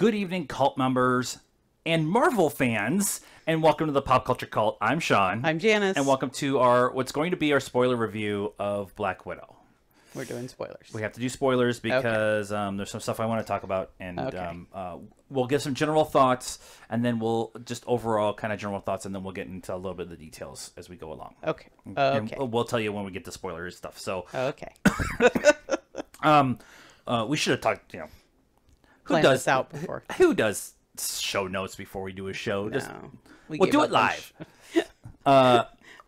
Good evening, cult members and Marvel fans, and welcome to the Pop Culture Cult. I'm Sean. I'm Janice. And welcome to what's going to be our spoiler review of Black Widow. We're doing spoilers. We have to do spoilers because there's some stuff I want to talk about, and we'll give some general thoughts, and then we'll just overall kind of general thoughts, and then we'll get into a little bit of the details as we go along. Okay. And we'll tell you when we get to spoilers stuff. So okay. We should have talked. Plan this out before. Who does show notes before we do a show? No, we'll do it live.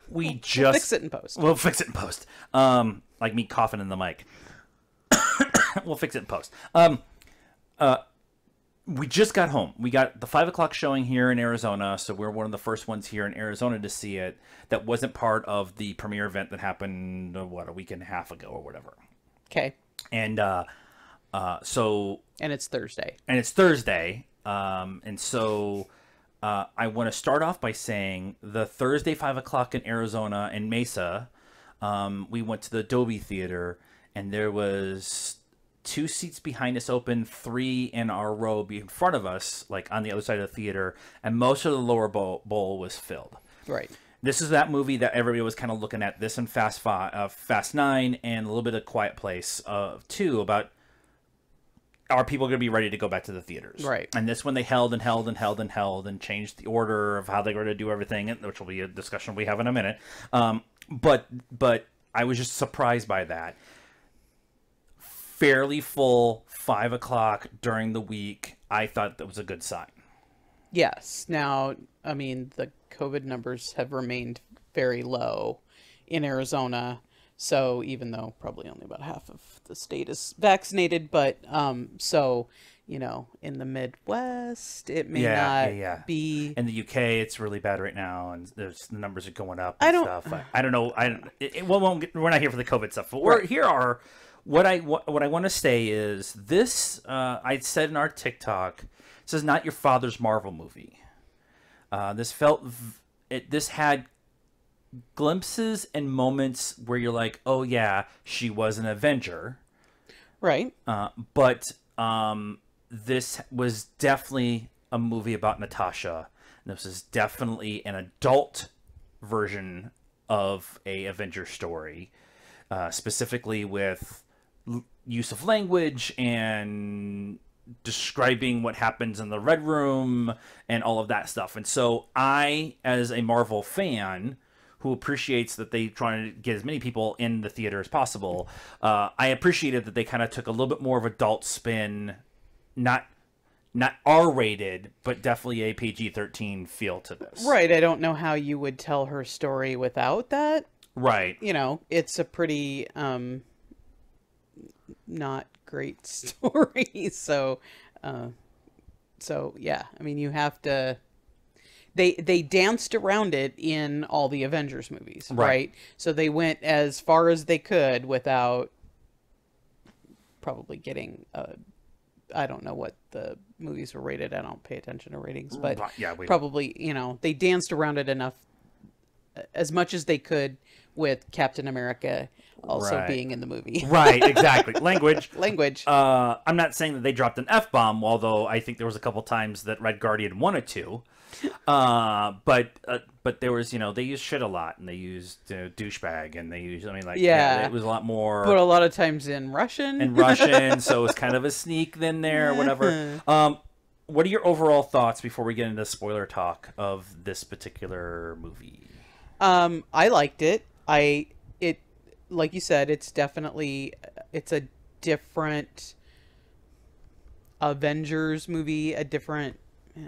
We just we'll fix it in post. We'll fix it in post. Like me coughing in the mic. We'll fix it in post. We just got home. We got the 5 o'clock showing here in Arizona, so we're one of the first ones here in Arizona to see it. That wasn't part of the premiere event that happened a week and a half ago or whatever. Okay. And so. And it's Thursday. And so I want to start off by saying the Thursday 5 o'clock in Arizona in Mesa. We went to the Dolby Theater, and there was 2 seats behind us open, 3 in our row in front of us, like on the other side of the theater, and most of the lower bowl was filled. Right. This is that movie that everybody was kind of looking at. This and Fast 9, and a little bit of Quiet Place 2 about are people going to be ready to go back to the theaters. Right. And this one they held and changed the order of how they were going to do everything, which will be a discussion we have in a minute. But I was just surprised by that. Fairly full 5 o'clock during the week. I thought that was a good sign. Yes. Now, I mean, the COVID numbers have remained very low in Arizona. So even though probably only about half of the state is vaccinated, but so, in the Midwest, it may not be. In the UK, it's really bad right now, and the numbers are going up and stuff. I don't know. We're not here for the COVID stuff, but what I want to say is this. I said in our TikTok, this is not your father's Marvel movie. This had glimpses and moments where you're like, oh yeah, she was an Avenger, right? But this was definitely a movie about Natasha. This is definitely an adult version of a Avenger story, specifically with use of language and describing what happens in the Red Room and all of that stuff. And so I, as a Marvel fan who appreciates that they try to get as many people in the theater as possible, I appreciated that they kind of took a little bit more of adult spin, not R-rated, but definitely a PG-13 feel to this. Right. I don't know how you would tell her story without that. Right. It's a pretty not great story. So yeah, I mean, you have to. They danced around it in all the Avengers movies, right? So they went as far as they could without probably getting. I don't know what the movies were rated. I don't pay attention to ratings, but yeah, probably they danced around it enough, as much as they could, with Captain America also being in the movie. Right, exactly. Language. I'm not saying that they dropped an F-bomb, although I think there was a couple times that Red Guardian wanted to. But there was, they used shit a lot, and they used douchebag, and they used, it was a lot more. But a lot of times in Russian. So it was kind of a sneak then there, or whatever. What are your overall thoughts before we get into spoiler talk of this particular movie? I liked it. Like you said, it's a different Avengers movie, a different,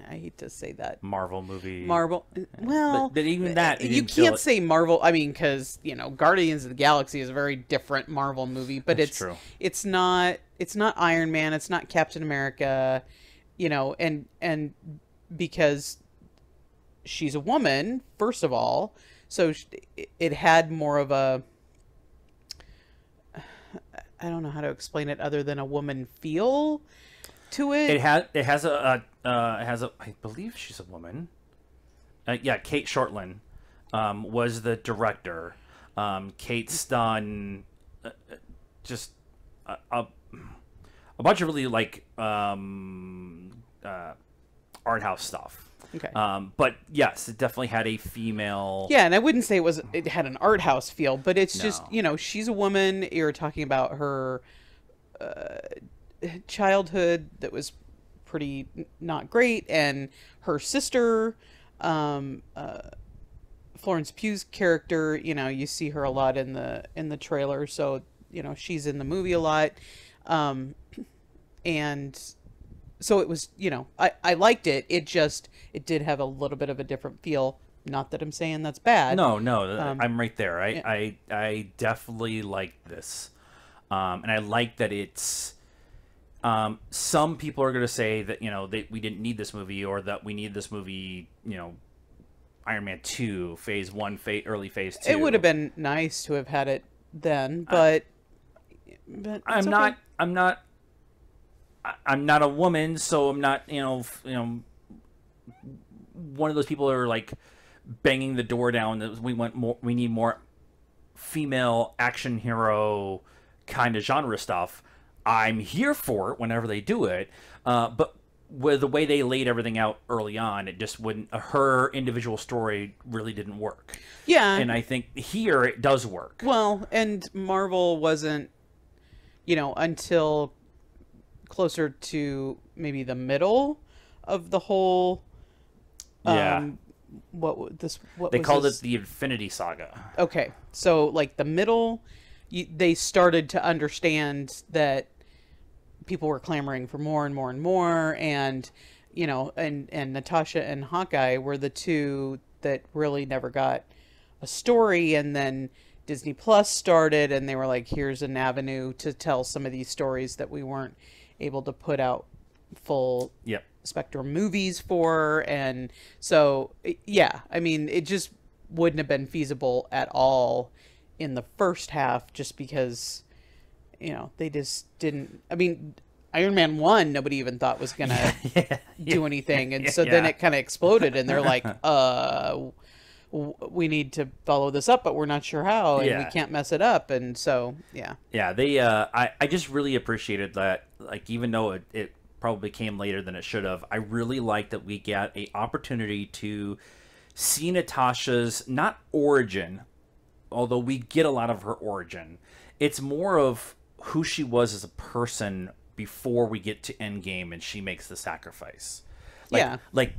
I hate to say that. Marvel movie. Well, but even that, you can't say Marvel. I mean, because Guardians of the Galaxy is a very different Marvel movie, but true. It's not Iron Man, it's not Captain America, and because she's a woman, first of all, so it had more of a, I don't know how to explain it other than a woman feel to it. It has a I believe she's a woman. Kate Shortland was the director. Kate's done just a bunch of really art house stuff. Okay. But yes, it definitely had a female. Yeah, and I wouldn't say it had an art house feel, but it's just, No. she's a woman. You're talking about her childhood that was pretty not great, and her sister, Florence Pugh's character, you see her a lot in the trailer, so she's in the movie a lot, and so it was, I liked it. It did have a little bit of a different feel. Not that I'm saying that's bad. No, I'm right there. Yeah. I definitely like this, and I like that it's. Some people are going to say that we didn't need this movie, or that we need this movie. Iron Man 2, Phase 1, early Phase 2. It would have been nice to have had it then, but I'm not. I'm not a woman, so I'm not. One of those people who are like banging the door down. That we want more. We need more female action hero kind of genre stuff. I'm here for it whenever they do it, but with the way they laid everything out early on, it just wouldn't. Her individual story really didn't work. Yeah, and I think here it does work. Well, and Marvel wasn't, until closer to maybe the middle of the whole. Yeah. What they was called this? it the Infinity Saga. Okay, so like the middle, they started to understand that people were clamoring for more and more and more, and and Natasha and Hawkeye were the two that really never got a story, and then Disney Plus started, and they were like, here's an avenue to tell some of these stories that we weren't able to put out full spectrum movies for. And so yeah, I mean, it just wouldn't have been feasible at all in the first half, just because they just didn't. I mean, Iron Man 1 nobody even thought was gonna do anything, and so then it kind of exploded, and they're like, we need to follow this up, but we're not sure how, and we can't mess it up. And so they I just really appreciated that, like, even though it probably came later than it should have, I really liked that we got a opportunity to see Natasha's not origin, although we get a lot of her origin. It's more of who she was as a person before we get to Endgame and she makes the sacrifice. Like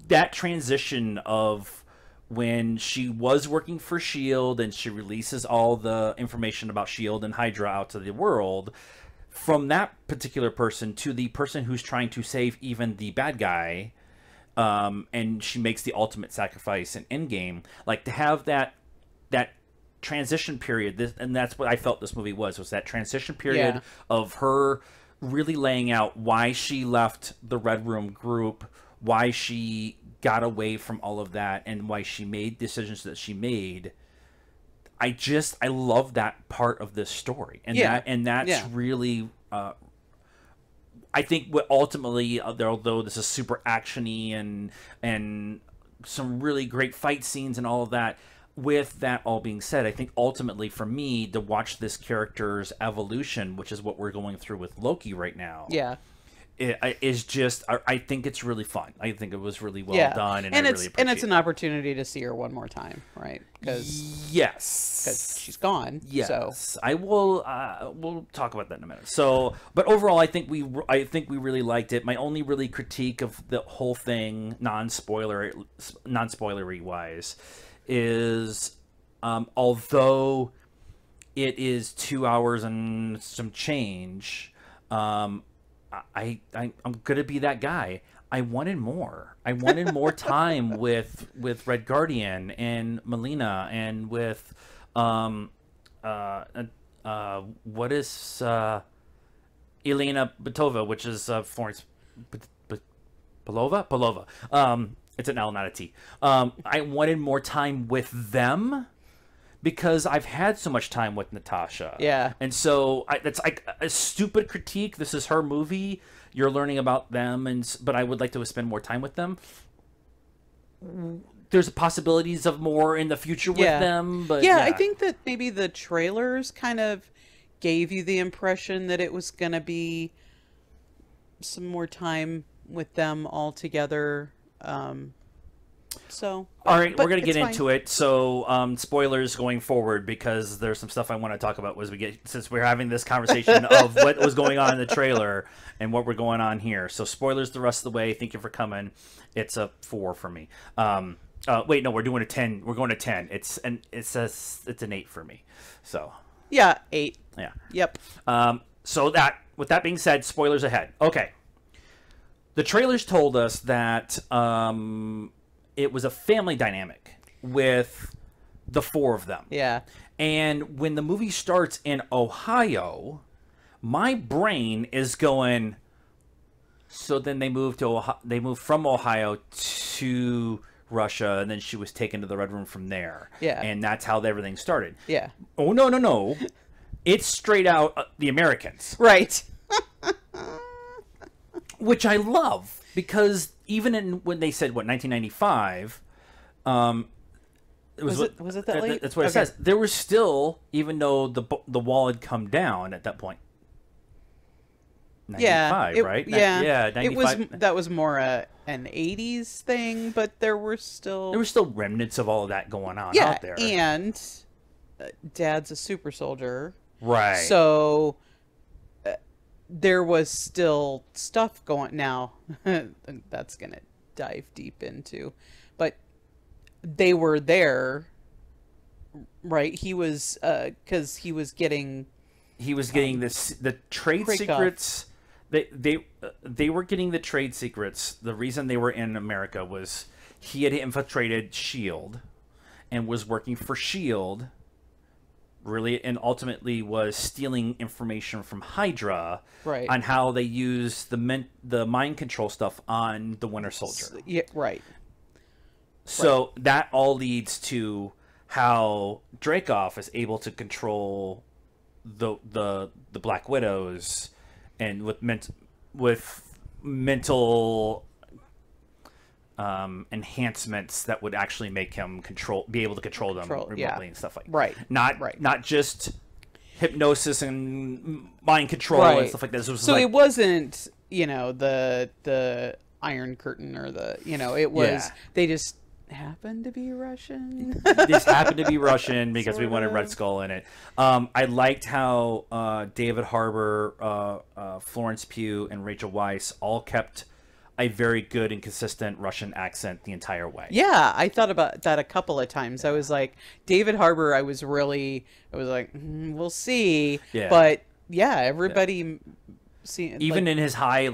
that transition of when she was working for S.H.I.E.L.D. and she releases all the information about S.H.I.E.L.D. and Hydra out to the world, from that particular person to the person who's trying to save even the bad guy, and she makes the ultimate sacrifice in Endgame. Like, to have that transition period, and that's what I felt this movie was that transition period of her really laying out why she left the Red Room group, why she got away from all of that, and why she made decisions that she made. I love that part of this story, and that's really I think what ultimately, although this is super actiony and some really great fight scenes and all of that, with that all being said, I think ultimately for me to watch this character's evolution, which is what we're going through with Loki right now, is just, I think it's really fun. I think it was really well done, and I really appreciate it. And it's an opportunity to see her one more time, right? Because she's gone. Yes, so. I will. We'll talk about that in a minute. So, but overall, I think we really liked it. My only really critique of the whole thing, non-spoilery wise, is although it is 2 hours and some change, I'm gonna be that guy. I wanted more. I wanted more time with Red Guardian and Melina, and with what is Elena Betova, which is Florence Belova. It's an L, not a T. I wanted more time with them, because I've had so much time with Natasha. Yeah. And so it's like a stupid critique. This is her movie. You're learning about them, but I would like to spend more time with them. There's possibilities of more in the future with them. But I think that maybe the trailers kind of gave you the impression that it was going to be some more time with them all together. So, all right, but we're gonna get it's fine. into it. So, spoilers going forward, because there's some stuff I want to talk about since we're having this conversation of what was going on in the trailer and what we're going on here. So, spoilers the rest of the way. Thank you for coming. It's a 4 for me. Wait, no, we're doing a 10. We're going to 10. It's an 8 for me. So, Yeah, 8. yeah. Yep. So with that being said, spoilers ahead. Okay. The trailers told us that it was a family dynamic with the 4 of them. Yeah. And when the movie starts in Ohio, my brain is going, so then they moved from Ohio to Russia, and then she was taken to the Red Room from there. Yeah. And that's how everything started. Yeah. Oh, no. It's straight out the Americans. Right. Which I love, because even when they said, 1995, Was it that late? That's what it says. There was still, even though the wall had come down at that point. 95, yeah, right? Yeah, yeah. 95. That was more an '80s thing, but there were still remnants of all of that going on out there. And Dad's a super soldier, right? So there was still stuff going. Now that's gonna dive deep into, but they were there, right? He was because he was getting the trade secrets. They were getting the trade secrets. The reason they were in America was he had infiltrated SHIELD and was working for SHIELD, really, and ultimately was stealing information from Hydra, right, on how they use the mind control stuff on the Winter Soldier. Yeah, right. So that all leads to how Dreykov is able to control the Black Widows, and with mental enhancements that would actually make him be able to control them remotely, and stuff like that. Not just hypnosis and mind control and stuff like that. So it wasn't, the Iron Curtain or it was they just happened to be Russian. This happened to be Russian because we wanted Red Skull in it. I liked how David Harbour, Florence Pugh, and Rachel Weisz all kept a very good and consistent Russian accent the entire way. Yeah, I thought about that a couple of times. I was like, David Harbour, I was like, we'll see. Yeah. But yeah, everybody even in his high,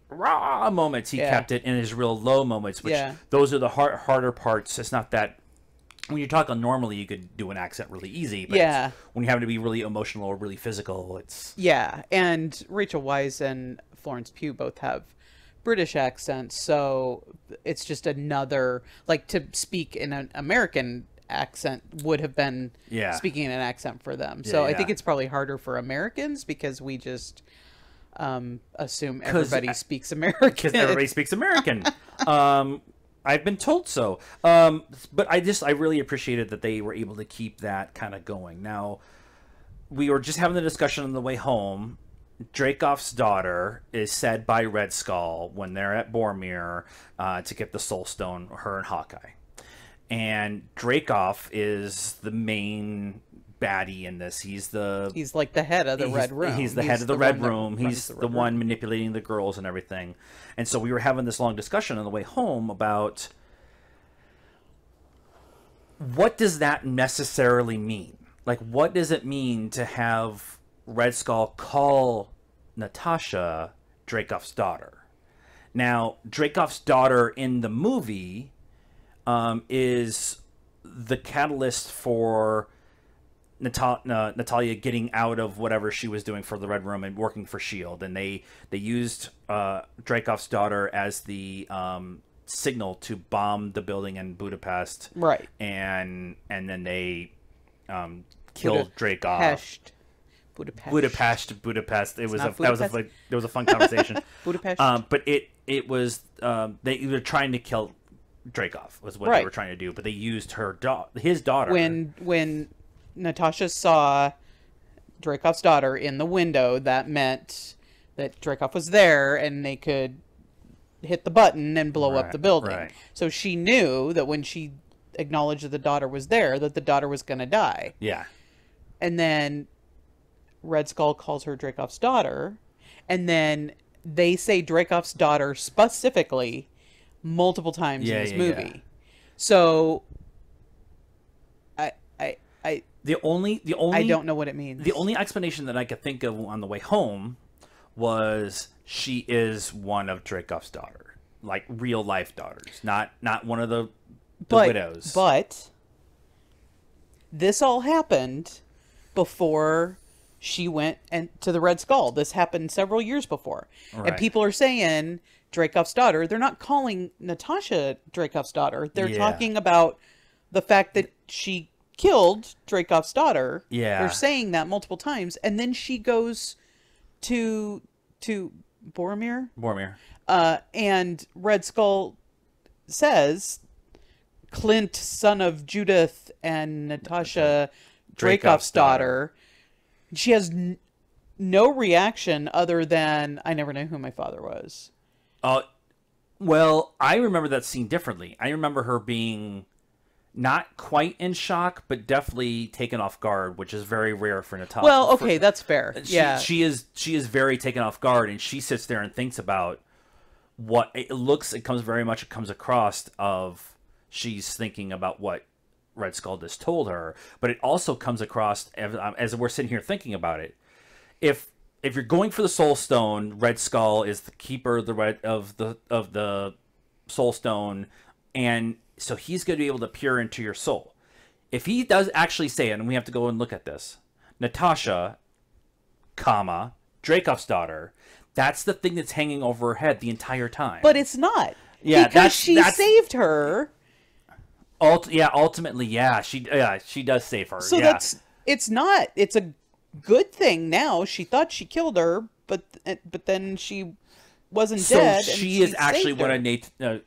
raw moments, he kept it. In his real low moments, which those are the harder parts. It's not that when you're talking normally, you could do an accent really easy, but when you have to be really emotional or really physical, it's... Yeah, and Rachel Weisz and Florence Pugh both have British accents, so it's just another... to speak in an American accent would have been speaking in an accent for them. So I think it's probably harder for Americans because we just... assume everybody speaks American. Because everybody speaks American. I've been told so. But I really appreciated that they were able to keep that kind of going. Now, we were just having the discussion on the way home. Dreykov's daughter is said by Red Skull when they're at Boromir to get the Soul Stone, her and Hawkeye. And Dreykov is the main baddie in this. He's like the head of the Red Room. He's the head of the Red Room. He's the one manipulating the girls and everything. And so we were having this long discussion on the way home about what does that necessarily mean? What does it mean to have Red Skull call Natasha Dreykov's daughter? Now, Dreykov's daughter in the movie is the catalyst for Natalia getting out of whatever she was doing for the Red Room and working for SHIELD, and they used Dreykov's daughter as the signal to bomb the building in Budapest, right? And then they killed Dreykov. Budapest. It was a fun conversation. Budapest. But it was they were trying to kill Dreykov was what they were trying to do, but they used his daughter when Natasha saw Dreykov's daughter in the window. That meant that Dreykov was there, and they could hit the button and blow up the building. right. So she knew that when she acknowledged that the daughter was there, that the daughter was going to die. Yeah. And then Red Skull calls her Dracov's daughter, and then they say Dracov's daughter specifically multiple times in this movie. Yeah. So The only I don't know what it means. The only explanation that I could think of on the way home was she is one of Dracov's daughter, like real life daughters, not one of the widows. But this all happened before she went to the Red Skull. This happened several years before. Right. And people are saying Dracov's daughter. They're not calling Natasha Dracov's daughter. They're talking about the fact that she killed Dracov's daughter. Yeah. They're saying that multiple times. And then she goes to Boromir. And Red Skull says, Clint, son of Judith and Natasha Dracov's daughter. She has no reaction other than, I never knew who my father was. Well, I remember that scene differently. I remember her being not quite in shock, but definitely taken off guard, which is very rare for Natasha. Well, okay, that's fair. She is very taken off guard, and she sits there and thinks about what it comes across of she's thinking about what Red Skull just told her, but it also comes across as we're sitting here thinking about it. If you're going for the Soul Stone, Red Skull is the keeper of the Soul Stone, and so he's going to be able to peer into your soul. If he does actually say it, and we have to go and look at this, Natasha, Dracov's daughter, that's the thing that's hanging over her head the entire time. But it's not. Yeah, because she saved her. Ultimately, she does save her. So it's not. It's a good thing now. She thought she killed her, but then she wasn't dead. So she is actually one of Nathan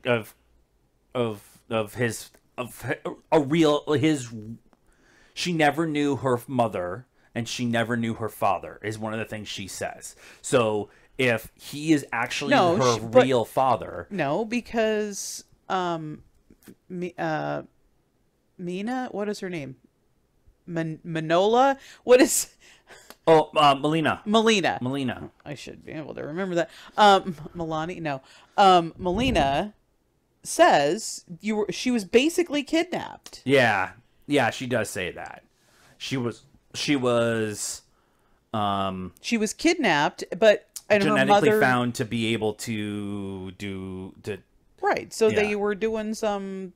she never knew her mother and she never knew her father is one of the things she says. So if he is actually real father, no, because Mina, what is her name? Manola? What is? Melina. Melina. I should be able to remember that. Milani? No. Melina says she was basically kidnapped. Yeah, she does say that. She was kidnapped, but and genetically her mother found to be able to do right. So they were doing some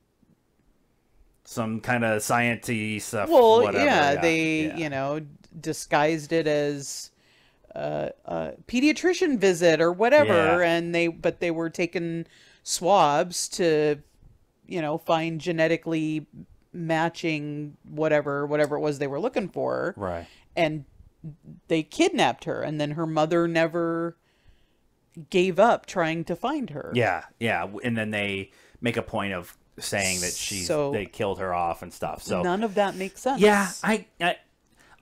kind of science-y stuff. Well, whatever. They disguised it as a pediatrician visit or whatever, and they were taking swabs to find genetically matching whatever it was they were looking for, right? And they kidnapped her, and then her mother never gave up trying to find her. Yeah, and then they make a point of saying that they killed her off and stuff. So none of that makes sense. Yeah,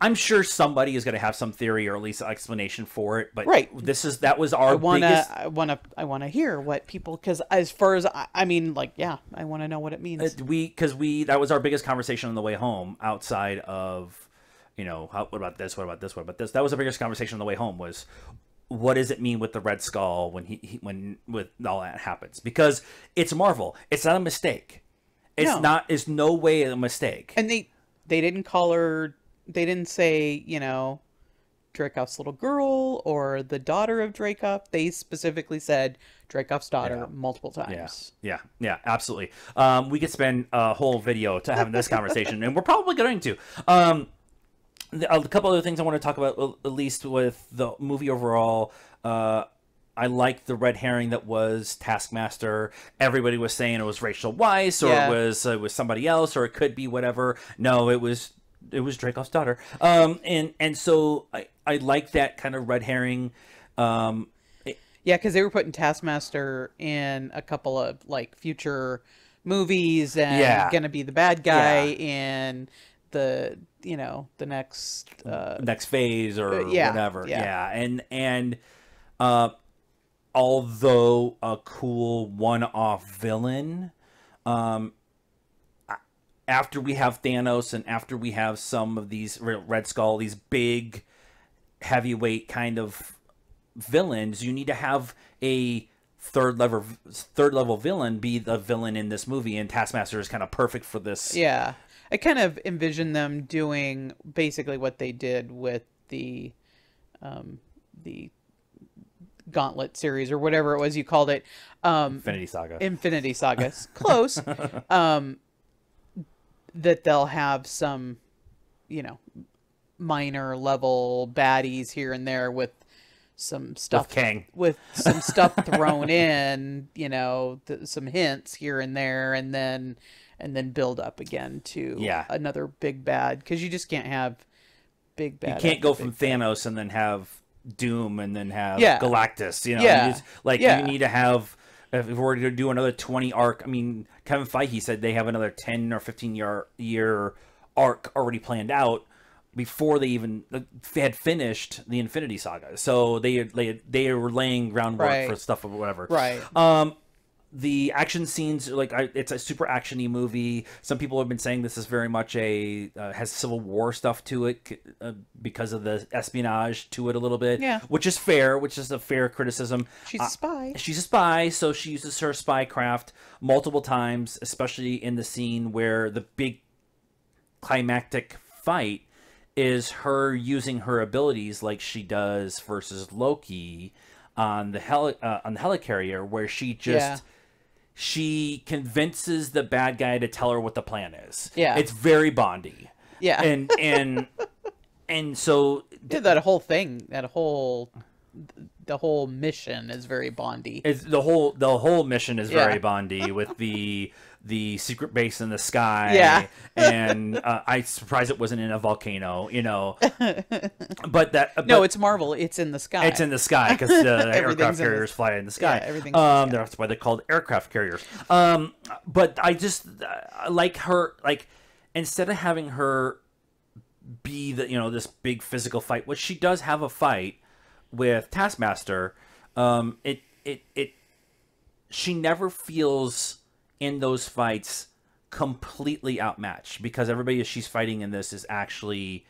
I'm sure somebody is going to have some theory or at least explanation for it. But right, that was our biggest. I want to hear what people, because as far as I mean, I want to know what it means. That was our biggest conversation on the way home. Outside of, what about this? What about this? What about this? That was the biggest conversation on the way home. Was what does it mean with the Red Skull when all that happens? Because it's Marvel. It's not a mistake. It's no way a mistake. And they didn't call her. They didn't say, Dracov's little girl or the daughter of Dracov. They specifically said Dracov's daughter multiple times. Yeah, absolutely. We could spend a whole video to having this conversation, and we're probably going to. A couple other things I want to talk about, at least with the movie overall. I like the red herring that was Taskmaster. Everybody was saying it was Rachel Weisz, or it was somebody else, or it could be whatever. No, it was Dracov's daughter. And so I like that kind of red herring. Because they were putting Taskmaster in a couple of future movies and going to be the bad guy in the the next phase or whatever. although a cool one-off villain, after we have Thanos and after we have some of these Red Skull, these big heavyweight kind of villains, you need to have a third level villain be the villain in this movie, and Taskmaster is kind of perfect for this. Yeah. I kind of envision them doing basically what they did with the Gauntlet series or whatever it was you called it. Infinity Saga. Infinity Saga. Close. That they'll have some, minor level baddies here and there with some stuff. With Kang. With some stuff thrown in, some hints here and there, and then build up again to another big bad, because you just can't have big bad. You can't go from Thanos and then have Doom and then have Galactus. You need to have. If we were to do another 20 arc, I mean, Kevin Feige said they have another 10 or 15 year arc already planned out before they even had finished the Infinity Saga. So they were laying groundwork for stuff or whatever. Right. The action scenes, it's a super actiony movie. Some people have been saying this is very much has Civil War stuff to it because of the espionage to it a little bit. Yeah. Which is fair, which is a fair criticism. She's a spy. She's a spy, so she uses her spy craft multiple times, especially in the scene where the big climactic fight is her using her abilities like she does versus Loki on the helicarrier, where she just she convinces the bad guy to tell her what the plan is. Yeah, it's very Bondy. Yeah, and so that whole thing, the whole mission is very Bondy. It's the whole mission is very Bondy with the secret base in the sky. Yeah. And I'm surprised it wasn't in a volcano, But it's Marvel. It's in the sky. It's in the sky because the aircraft carriers fly in the sky. Yeah, everything's that's why they're called aircraft carriers. But I just like her, instead of having her be this big physical fight, which she does have a fight with Taskmaster, she never feels in those fights completely outmatched, because everybody she's fighting in this is actually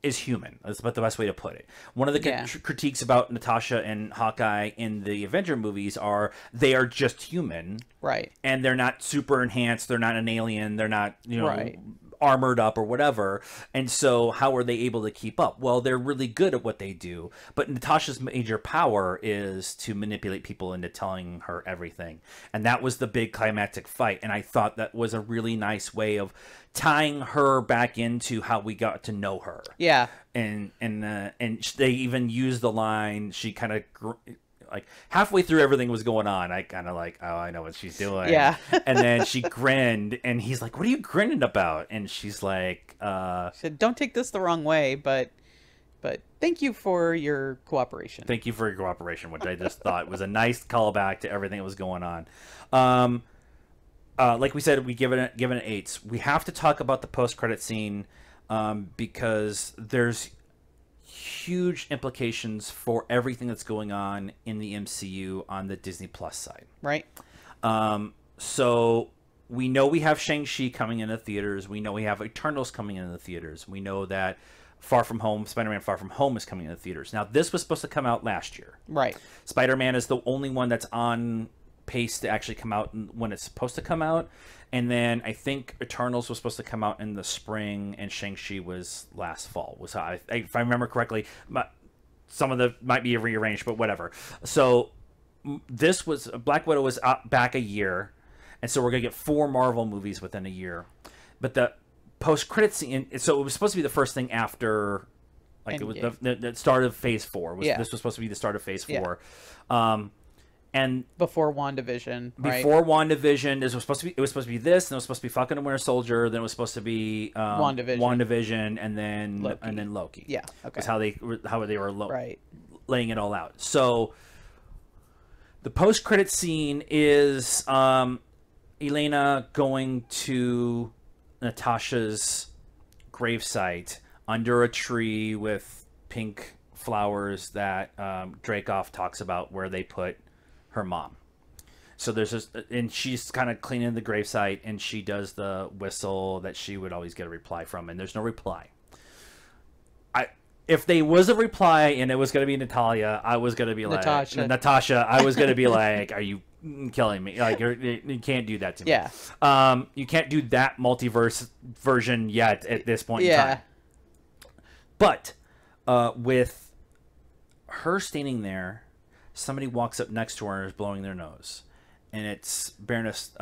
is human. That's about the best way to put it. One of the critiques about Natasha and Hawkeye in the Avenger movies are they are just human, right? And they're not super enhanced. They're not an alien. They're not right. armored up or whatever. And so how are they able to keep up? Well, they're really good at what they do, but Natasha's major power is to manipulate people into telling her everything. And that was the big climactic fight, and I thought that was a really nice way of tying her back into how we got to know her. Yeah. And they even used the line, she kind of halfway through everything was going on, I kind of oh, I know what she's doing. Yeah. And then she grinned, and he's like, what are you grinning about? And she's like, she said, don't take this the wrong way, but thank you for your cooperation. Thank you for your cooperation, which I just thought was a nice callback to everything that was going on. Like we said, we give it an 8. We have to talk about the post-credit scene because there's huge implications for everything that's going on in the MCU on the Disney Plus side. Right. So we know we have Shang-Chi coming into theaters. We know we have Eternals coming into the theaters. We know that Spider-Man Far From Home is coming into theaters. Now, this was supposed to come out last year. Right. Spider-Man is the only one that's on pace to actually come out when it's supposed to come out. And then I think Eternals was supposed to come out in the spring, and Shang-Chi was last fall. Was how if I remember correctly. Some of the might be rearranged, but whatever. So this was Black Widow was back a year, and so we're gonna get 4 Marvel movies within a year. But the post-credit scene, so it was supposed to be the first thing after, it was the start of Phase 4. This was supposed to be the start of Phase 4. And before WandaVision, right? Before WandaVision, it was supposed to be this, and it was supposed to be Falcon and Winter Soldier, then it was supposed to be WandaVision, and then Loki. Yeah, okay. That's how they were right. laying it all out. So the post-credit scene is Elena going to Natasha's gravesite under a tree with pink flowers that Dracoff talks about where they put her mom. So there's this, and she's kind of cleaning the gravesite, and she does the whistle that she would always get a reply from, and there's no reply. If there was a reply and it was going to be Natalia, I was going to be Natasha. I was going to be like, "Are you killing me? Like, you can't do that to me." Yeah. You can't do that multiverse version yet at this point in time. But with her standing there, somebody walks up next to her and is blowing their nose, and it's Baroness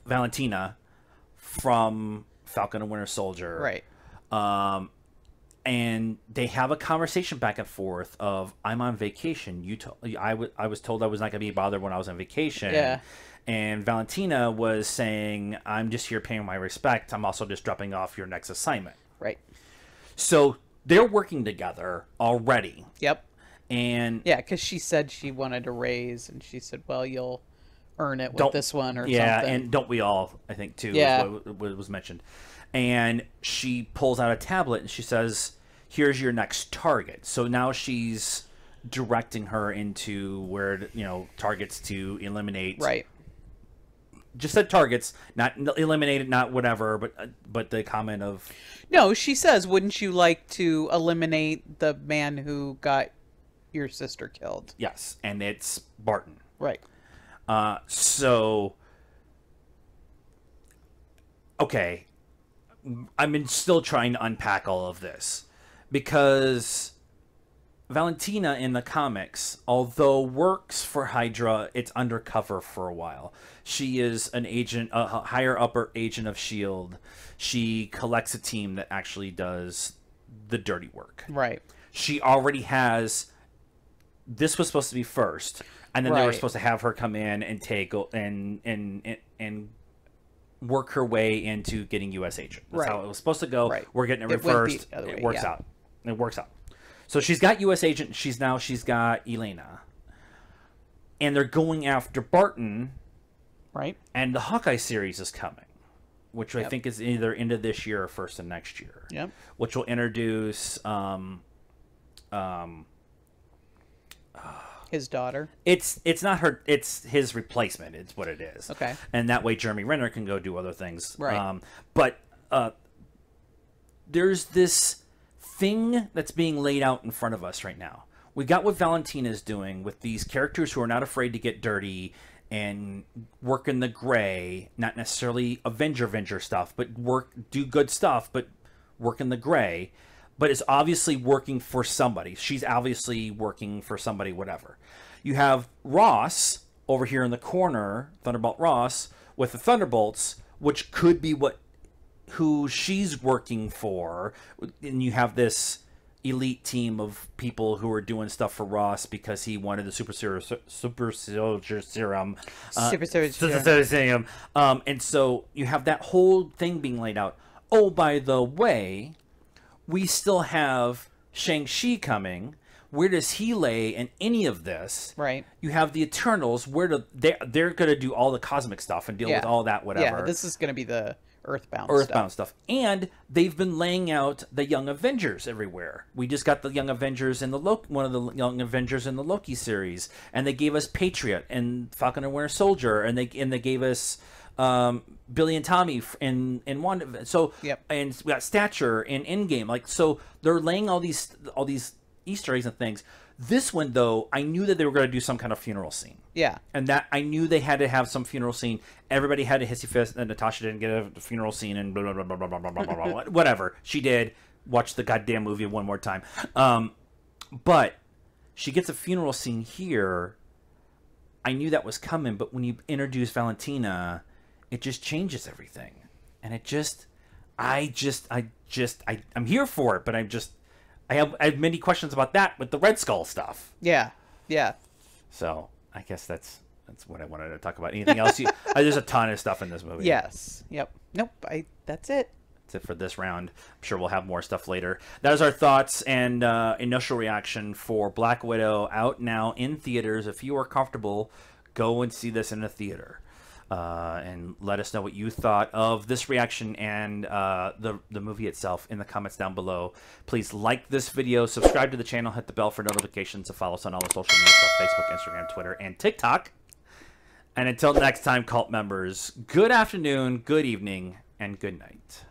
Valentina from Falcon and Winter Soldier, Right. And they have a conversation back and forth of, I'm on vacation. I was told I was not going to be bothered when I was on vacation. Yeah. And Valentina was saying, I'm just here paying my respect. I'm also just dropping off your next assignment. Right. So they're working together already. Yep. And yeah, because she said she wanted a raise, and she said, well, you'll earn it with this one or something. Yeah, and don't we all, I think, too, yeah. is what was mentioned. And she pulls out a tablet and she says, here's your next target. So now she's directing her into where, targets to eliminate. Right. Just said targets, not eliminated, not whatever, but the comment of... No, she says, wouldn't you like to eliminate the man who got your sister killed? Yes, and it's Barton. Right. So... Okay. I'm still trying to unpack all of this because Valentina in the comics, although works for Hydra, it's undercover for a while. She is an agent, a higher upper agent of S.H.I.E.L.D. She collects a team that actually does the dirty work. Right. She already has... This was supposed to be first, and then they were supposed to have her come in and take and work her way into getting U.S. agent. That's how it was supposed to go. Right. We're getting it first. It works out. It works out. So she's got U.S. agent. She's got Elena. And they're going after Barton. Right. And the Hawkeye series is coming, which I think is either end of this year or first of next year. Yep. Which will introduce his daughter. It's not her. It's his replacement. It's what it is. Okay. And that way, Jeremy Renner can go do other things. Right. But there's this thing that's being laid out in front of us right now. We got what Valentina is doing with these characters who are not afraid to get dirty and work in the gray. Not necessarily Avenger stuff, but do good stuff, but work in the gray. But it's obviously working for somebody. She's obviously working for somebody, whatever. You have Ross over here in the corner, Thunderbolt Ross, with the Thunderbolts, which could be who she's working for. And you have this elite team of people who are doing stuff for Ross because he wanted the super soldier serum. Serum. And so you have that whole thing being laid out. Oh, by the way... We still have Shang-Chi coming. Where does he lay in any of this? Right. You have the Eternals. They're going to do all the cosmic stuff and deal with all that, whatever. Yeah, this is going to be the Earthbound stuff. And they've been laying out the Young Avengers everywhere. We just got the Young Avengers in one of the Young Avengers in the Loki series, and they gave us Patriot and Falcon and Winter Soldier, and they gave us Billy and Tommy in one. So and we got Stature in Endgame. Like, so they're laying all these Easter eggs and things. This one, though, I knew that they were going to do some kind of funeral scene. Yeah. And that I knew they had to have some funeral scene. Everybody had a hissy fit, and Natasha didn't get a funeral scene, and blah, blah, blah, blah, blah, blah, blah, blah, blah. Whatever. She did. Watch the goddamn movie one more time. But she gets a funeral scene here. I knew that was coming, but when you introduce Valentina, it just changes everything. And I'm here for it, but I have many questions about that with the Red Skull stuff. Yeah. Yeah. So I guess that's what I wanted to talk about. Anything else? There's a ton of stuff in this movie. Yes. Yep. Nope. That's it. That's it for this round. I'm sure we'll have more stuff later. That is our thoughts and initial reaction for Black Widow, out now in theaters. If you are comfortable, go and see this in a theater. and let us know what you thought of this reaction and the movie itself in the comments down below. Please like this video, subscribe to the channel, hit the bell for notifications, and follow us on all the social media stuff, Facebook, Instagram, Twitter, and TikTok. And until next time, cult members, good afternoon, good evening, and good night.